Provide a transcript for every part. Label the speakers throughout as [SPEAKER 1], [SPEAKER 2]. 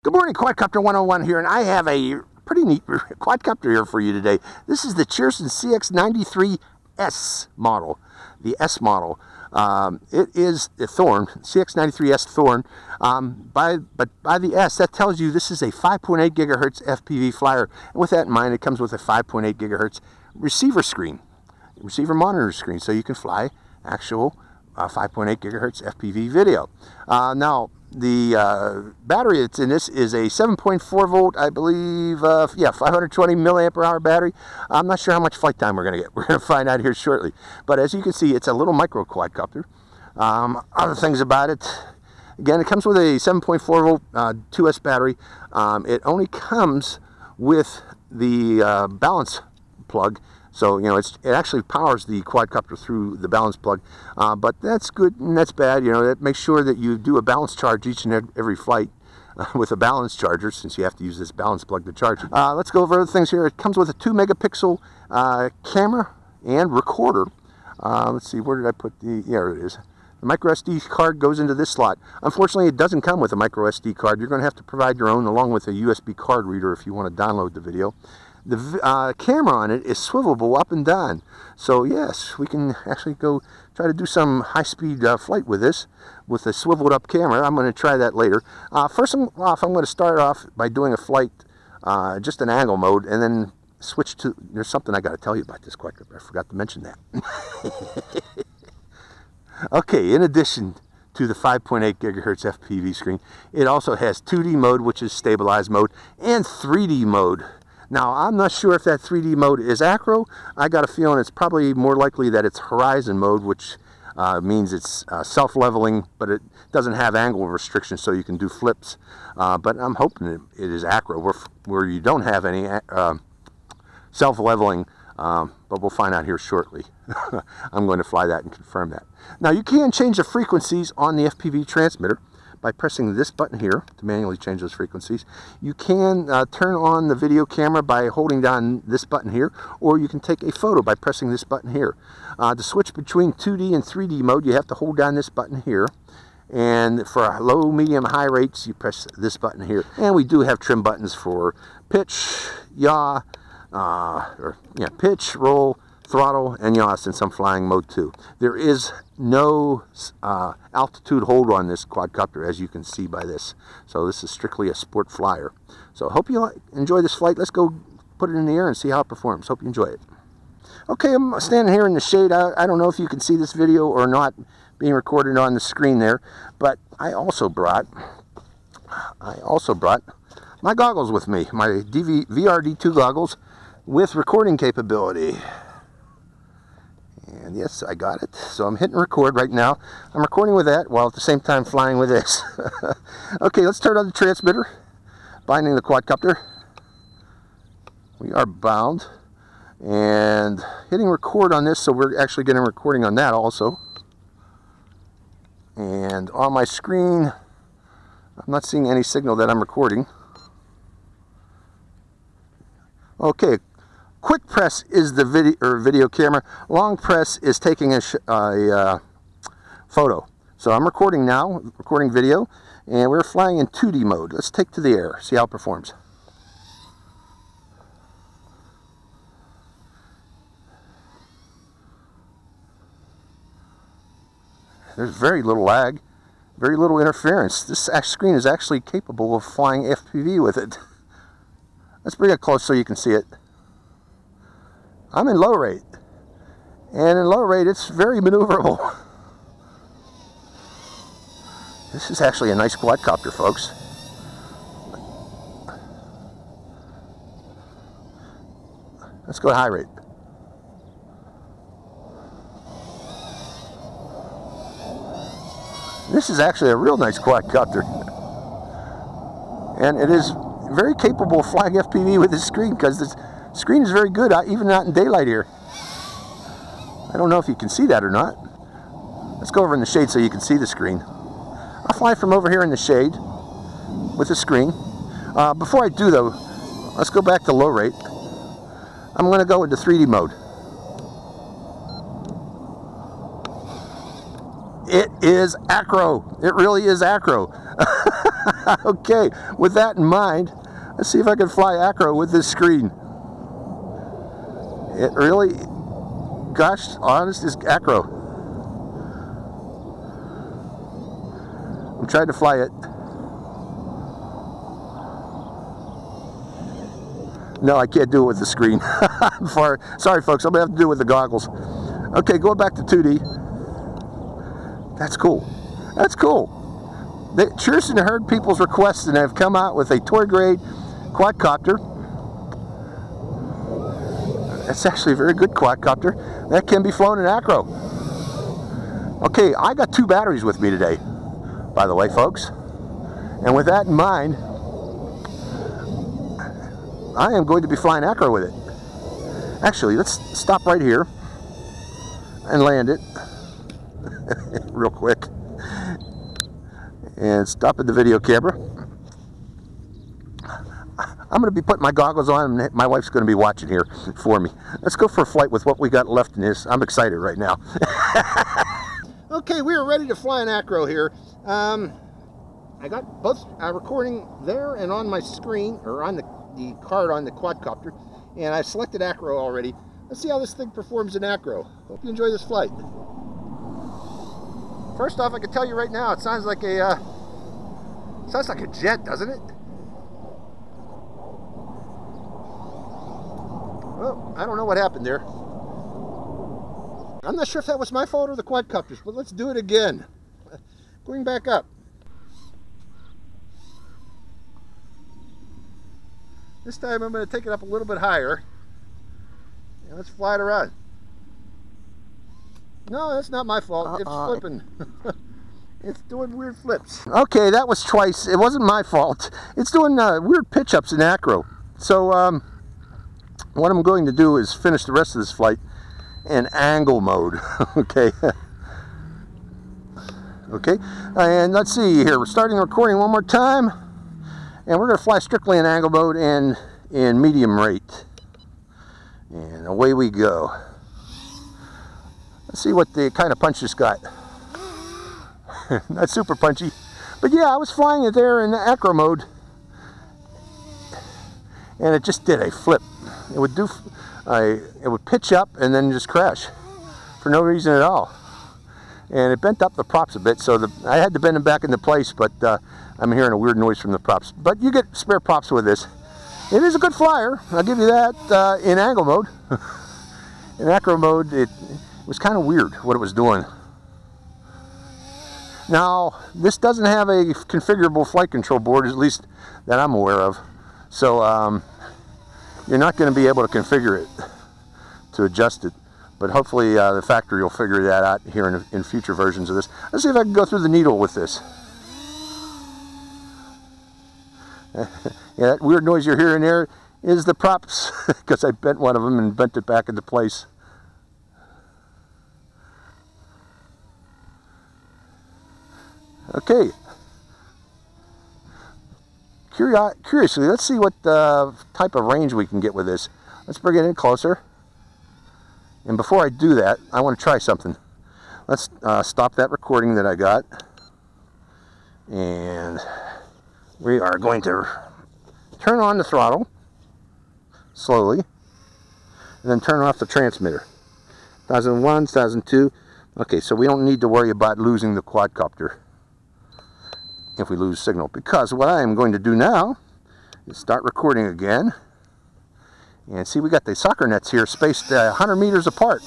[SPEAKER 1] Good morning, Quadcopter 101 here, and I have a pretty neat quadcopter here for you today. This is the Cheerson CX-93S model, the S model. It is a Thorn, CX-93S Thorn, but by the S, that tells you this is a 5.8 gigahertz FPV flyer. And with that in mind, it comes with a 5.8 gigahertz receiver screen, receiver monitor screen, so you can fly actual 5.8 gigahertz FPV video. Now, the battery that's in this is a 7.4 volt, I believe, 520 milliampere hour battery. I'm not sure how much flight time we're going to get. We're going to find out here shortly. But as you can see, it's a little micro quadcopter. Other things about it, again, it comes with a 7.4 volt 2S battery. It only comes with the balance plug. So, you know, it actually powers the quadcopter through the balance plug, but that's good and that's bad. You know, that makes sure that you do a balance charge each and every flight with a balance charger, since you have to use this balance plug to charge it. Let's go over other things here. It comes with a 2 megapixel camera and recorder. Let's see, where did I put the, there it is. The micro SD card goes into this slot. Unfortunately, it doesn't come with a micro SD card. You're going to have to provide your own along with a USB card reader if you want to download the video. The camera on it is swivelable up and down. So yes, we can actually go try to do some high-speed flight with this, with a swiveled up camera. I'm going to try that later. First off, I'm going to start off by doing a flight, just an angle mode, and then switch to, there's something I got to tell you about this quadcopter. I forgot to mention that. Okay, in addition to the 5.8 gigahertz FPV screen, it also has 2D mode, which is stabilized mode, and 3D mode. Now, I'm not sure if that 3D mode is Acro. I got a feeling it's probably more likely that it's horizon mode, which means it's self-leveling, but it doesn't have angle restrictions, so you can do flips. But I'm hoping it is Acro, where you don't have any self-leveling, but we'll find out here shortly. I'm going to fly that and confirm that. Now, you can change the frequencies on the FPV transmitter by pressing this button here to manually change those frequencies. You can turn on the video camera by holding down this button here, or you can take a photo by pressing this button here. To switch between 2D and 3D mode, you have to hold down this button here. And for low, medium, high rates, you press this button here. And we do have trim buttons for pitch, yaw, pitch, roll, throttle, and yaw, since I'm flying mode 2. There is no altitude hold on this quadcopter, as you can see by this. So this is strictly a sport flyer. So I hope you enjoy this flight. Let's go put it in the air and see how it performs. Hope you enjoy it. Okay, I'm standing here in the shade. I don't know if you can see this video or not being recorded on the screen there, but I also brought my goggles with me, my VRD2 goggles with recording capability. And yes, I got it. So I'm hitting record right now. I'm recording with that while at the same time flying with this. Okay, let's turn on the transmitter, binding the quadcopter. We are bound and hitting record on this, so we're actually getting a recording on that also. And on my screen, I'm not seeing any signal that I'm recording. Okay. Quick press is the video camera. Long press is taking a photo. So I'm recording now, recording video, and we're flying in 2D mode. Let's take to the air, see how it performs. There's very little lag, very little interference. This screen is actually capable of flying FPV with it. Let's bring it close so you can see it. I'm in low rate, and in low rate it's very maneuverable. This is actually a nice quadcopter, folks. Let's go to high rate. This is actually a real nice quadcopter, and it is very capable of flying FPV with this screen, because this screen is very good, even out in daylight here. I don't know if you can see that or not. Let's go over in the shade so you can see the screen. I'll fly from over here in the shade with the screen. Before I do though, let's go back to low rate. I'm going to go into 3D mode. It is Acro. It really is Acro. Okay, with that in mind, let's see if I can fly Acro with this screen. It really, gosh, honest, is Acro. I'm trying to fly it. No, I can't do it with the screen. Sorry folks, I'm gonna have to do it with the goggles. Okay, going back to 2D. That's cool. That's cool. Cheerson heard people's requests and have come out with a toy grade quadcopter. That's actually a very good quadcopter. That can be flown in Acro. Okay, I got 2 batteries with me today, by the way, folks. And with that in mind, I am going to be flying Acro with it. Actually, let's stop right here and land it real quick. And stop at the video camera. I'm going to be putting my goggles on, and my wife's going to be watching here for me. Let's go for a flight with what we got left in this. I'm excited right now. Okay, we are ready to fly an Acro here. I got both recording there and on my screen, or on the card on the quadcopter, and I've selected Acro already. Let's see how this thing performs in Acro. Hope you enjoy this flight. First off, I can tell you right now, it sounds like a jet, doesn't it? Well, I don't know what happened there. I'm not sure if that was my fault or the quadcopters, but let's do it again. Going back up. This time I'm going to take it up a little bit higher. And let's fly it around. No, that's not my fault. It's flipping. It's doing weird flips. Okay, that was twice. It wasn't my fault. It's doing weird pitch ups in Acro. So what I'm going to do is finish the rest of this flight in angle mode. Okay. Okay, and let's see here. We're starting the recording one more time, and we're going to fly strictly in angle mode and in medium rate. And away we go. Let's see what the kind of punch this got. Not super punchy, but yeah, I was flying it there in Acro mode, and it just did a flip. It would do, it would pitch up and then just crash for no reason at all. And it bent up the props a bit, so I had to bend them back into place. But I'm hearing a weird noise from the props. But you get spare props with this. It is a good flyer, I'll give you that. In angle mode, in Acro mode, it was kind of weird what it was doing. Now, this doesn't have a configurable flight control board, at least that I'm aware of. So you're not going to be able to configure it to adjust it. But hopefully the factory will figure that out here in future versions of this. Let's see if I can go through the needle with this. Yeah, that weird noise you're hearing there is the props, because I bent one of them and bent it back into place. Okay. Curiously, let's see what type of range we can get with this. Let's bring it in closer. And before I do that, I want to try something. Let's stop that recording that I got. And we are going to turn on the throttle slowly. And then turn off the transmitter. 1001, 1002. Okay, so we don't need to worry about losing the quadcopter if we lose signal. Because what I am going to do now is start recording again. And see, we got the soccer nets here spaced 100 meters apart.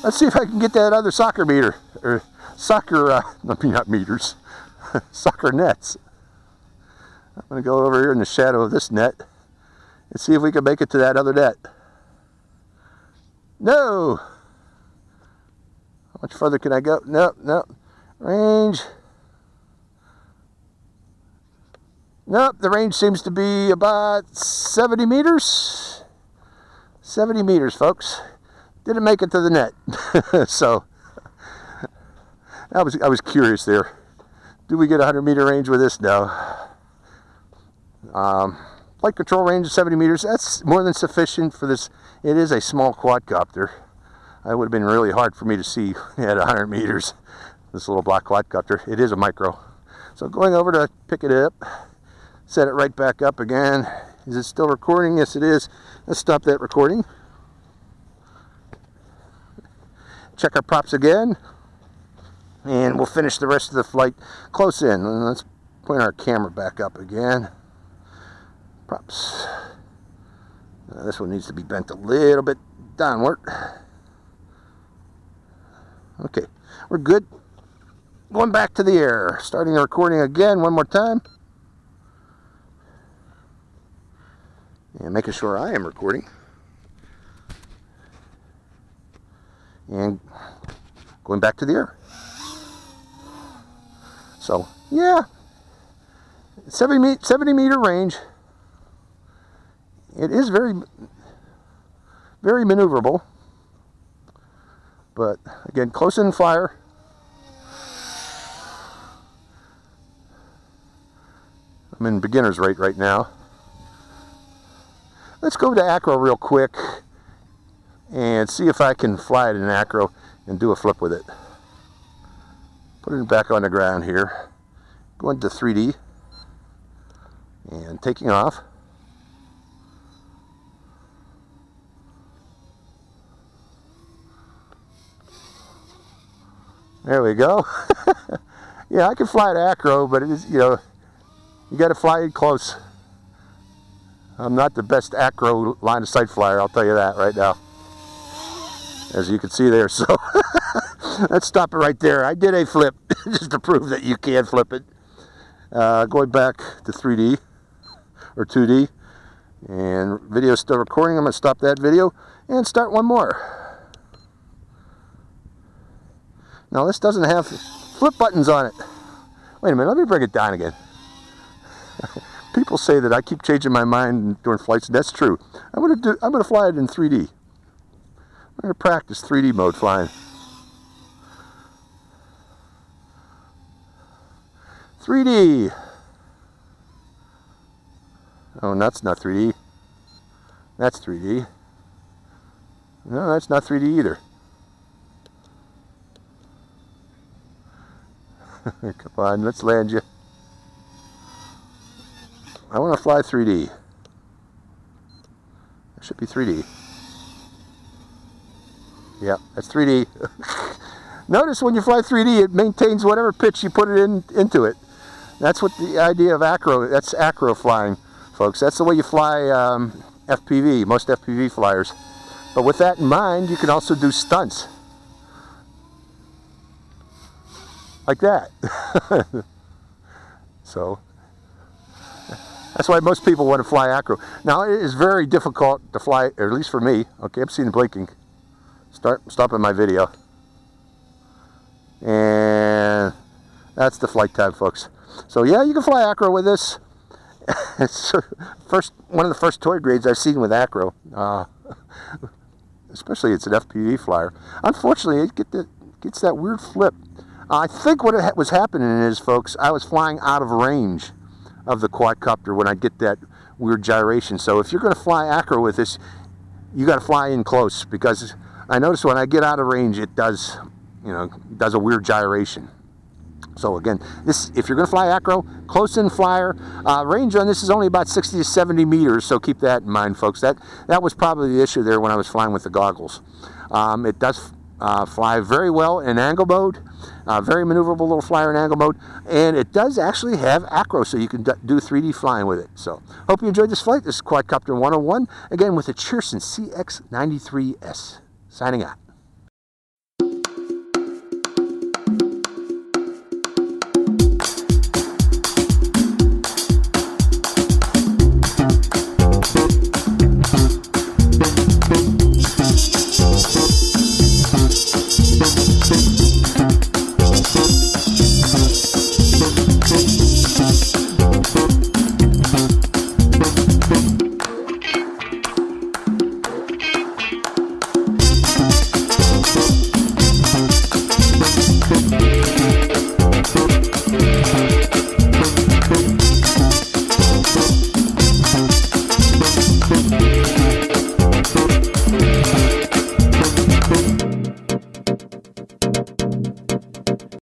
[SPEAKER 1] Let's see if I can get that other soccer meter, or soccer, not meters, soccer nets. I'm going to go over here in the shadow of this net and see if we can make it to that other net. No! How much further can I go? No, no. Range. Nope, the range seems to be about 70 meters. 70 meters, folks. Didn't make it to the net. So I was curious there. Do we get 100 meter range with this? No. Flight control range of 70 meters. That's more than sufficient for this. It is a small quadcopter. It would have been really hard for me to see at 100 meters. This little black quadcopter. It is a micro. So going over to pick it up, set it right back up again. Is it still recording? Yes, it is. Let's stop that recording. Check our props again, and we'll finish the rest of the flight close in. And let's point our camera back up again. Props. This one needs to be bent a little bit downward. Okay, we're good. Going back to the air. Starting the recording again one more time. And making sure I am recording. And going back to the air. So, yeah. 70 meter range. It is very maneuverable. But, again, close in flyer. I'm in beginner's rate right now. Let's go to Acro real quick and see if I can fly it in Acro and do a flip with it. Put it back on the ground here. Go into 3D and taking off. There we go. Yeah, I can fly at Acro, but it is, you know, you got to fly it close. I'm not the best Acro line of sight flyer, I'll tell you that right now. As you can see there, so let's stop it right there. I did a flip just to prove that you can flip it. Going back to 3D or 2D, and video's still recording. I'm going to stop that video and start one more. Now this doesn't have flip buttons on it. Wait a minute, let me bring it down again. People say that I keep changing my mind during flights, and that's true. I'm gonna fly it in 3D. I'm gonna practice 3D mode flying. 3D. Oh, that's not 3D. That's 3D. No, that's not 3D either. Come on, let's land you. I want to fly 3D. It should be 3D. Yeah, that's 3D. Notice when you fly 3D, it maintains whatever pitch you put it into it. That's what the idea of Acro, that's Acro flying, folks. That's the way you fly FPV, most FPV flyers. But with that in mind, you can also do stunts. Like that. So that's why most people want to fly Acro. Now it is very difficult to fly, or at least for me. Okay, I'm seeing blinking. Stopping my video. And that's the flight time, folks. So yeah, you can fly Acro with this. It's one of the first toy grades I've seen with Acro. Especially it's an FPV flyer. Unfortunately, it gets that weird flip. I think what was happening is, folks, I was flying out of range of the quadcopter when I get that weird gyration. So if you're going to fly Acro with this, you got to fly in close, because I notice when I get out of range, it does, you know, does a weird gyration. So again, if you're going to fly Acro, close in flyer, range on this is only about 60 to 70 meters. So keep that in mind, folks. That was probably the issue there when I was flying with the goggles. It does fly very well in angle mode, very maneuverable little flyer in angle mode, and it does actually have Acro, so you can do 3D flying with it. So hope you enjoyed this flight. This is Quadcopter 101, again with the Cheerson CX-93S. Signing out.